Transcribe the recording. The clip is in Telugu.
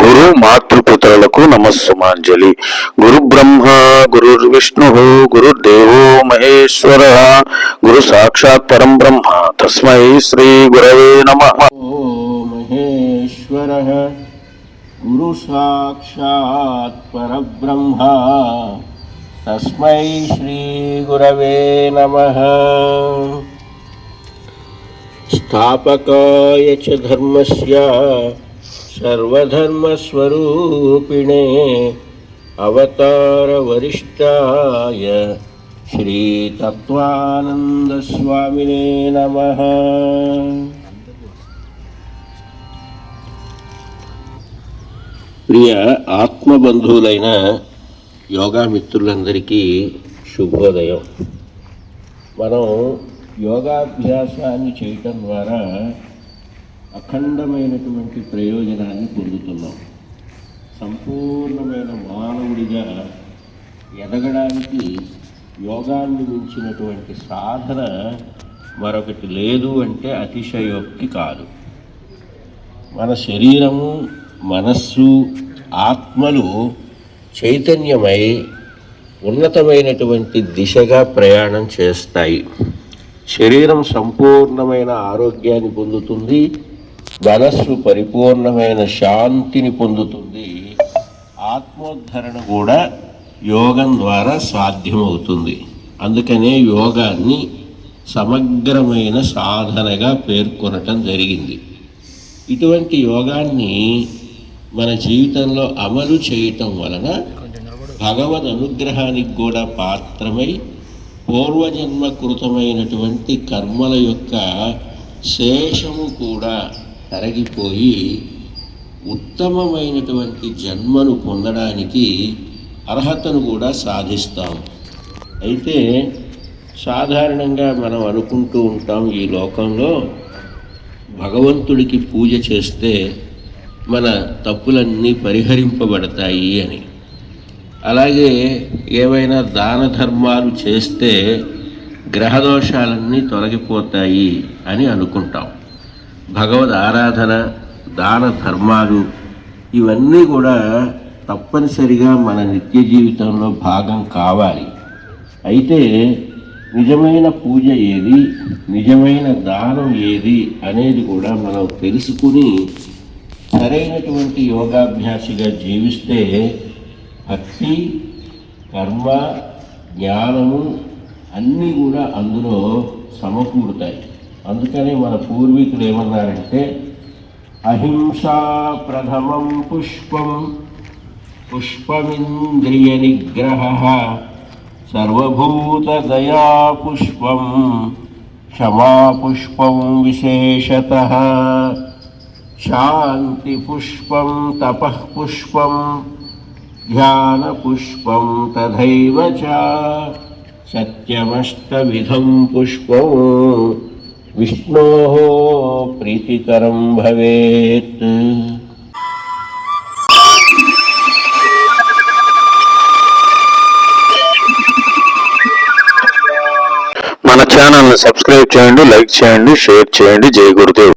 గురు మాతృపితరులకు నమస్సుమాంజలి. గురు బ్రహ్మ గురుర్విష్ణు గురుర్దేవో మహేశ్వర గురు సాక్షాత్ పరం బ్రహ్మ తస్మై శ్రీ గురవే నమః. మహేశ్వర గురు సాక్షాత్ పరబ్రహ్మ తస్మై శ్రీ గురవే నమః. స్థాపకాయ చ ధర్మస్య సర్వధర్మస్వరూపిణే అవతార వరిష్ఠాయ శ్రీ తత్వానంద స్వామినే నమః. ప్రియ ఆత్మబంధువులైన యోగా మిత్రులందరికీ శుభోదయం. మనం యోగాభ్యాసాన్ని చేయటం ద్వారా అఖండమైనటువంటి ప్రయోజనాన్ని పొందుతున్నాం. సంపూర్ణమైన మానవుడిగా ఎదగడానికి యోగాన్ని మించినటువంటి సాధన మరొకటి లేదు అంటే అతిశయోక్తి కాదు. మన శరీరము, మనస్సు, ఆత్మలు చైతన్యమై ఉన్నతమైనటువంటి దిశగా ప్రయాణం చేస్తాయి. శరీరం సంపూర్ణమైన ఆరోగ్యాన్ని పొందుతుంది, మనస్సు పరిపూర్ణమైన శాంతిని పొందుతుంది. ఆత్మోద్ధరణ కూడా యోగం ద్వారా సాధ్యమవుతుంది. అందుకనే యోగాన్ని సమగ్రమైన సాధనగా పేర్కొనటం జరిగింది. ఇటువంటి యోగాన్ని మన జీవితంలో అమలు చేయటం వలన భగవద్ అనుగ్రహానికి కూడా పాత్రమై పూర్వజన్మ కృతమైనటువంటి కర్మల యొక్క శేషము కూడా తరగిపోయి ఉత్తమమైనటువంటి జన్మను పొందడానికి అర్హతను కూడా సాధిస్తాం. అయితే సాధారణంగా మనం అనుకుంటూ ఉంటాం, ఈ లోకంలో భగవంతుడికి పూజ చేస్తే మన తప్పులన్నీ పరిహరింపబడతాయి అని, అలాగే ఏవైనా దాన ధర్మాలు చేస్తే గ్రహదోషాలన్నీ తొలగిపోతాయి అని అనుకుంటాం. భగవద్ ఆరాధన, దాన ధర్మాలు ఇవన్నీ కూడా తప్పనిసరిగా మన నిత్య జీవితంలో భాగం కావాలి. అయితే నిజమైన పూజ ఏది, నిజమైన దానం ఏది అనేది కూడా మనం తెలుసుకుని సరైనటువంటి యోగాభ్యాసిగా జీవిస్తే భక్తి, కర్మ, జ్ఞానము అన్నీ కూడా అందులో సమకూరుతాయి. అందుకనే మన పూర్వీకులు ఏమన్నారంటే, అహింసా ప్రథమం పుష్పం పుష్పమింద్రియ నిగ్రహ సర్వభూత దయా పుష్పం క్షమా పుష్పం విశేషతః శాంతి పుష్పం తపః పుష్పం ధ్యాన పుష్పం తథైవ చ సత్యమష్టవిధం పుష్పం విష్ణోః ప్రీతికరం భవేత్. మన ఛానల్ని సబ్స్క్రైబ్ చేయండి, లైక్ చేయండి, షేర్ చేయండి. జై గురుదేవ్.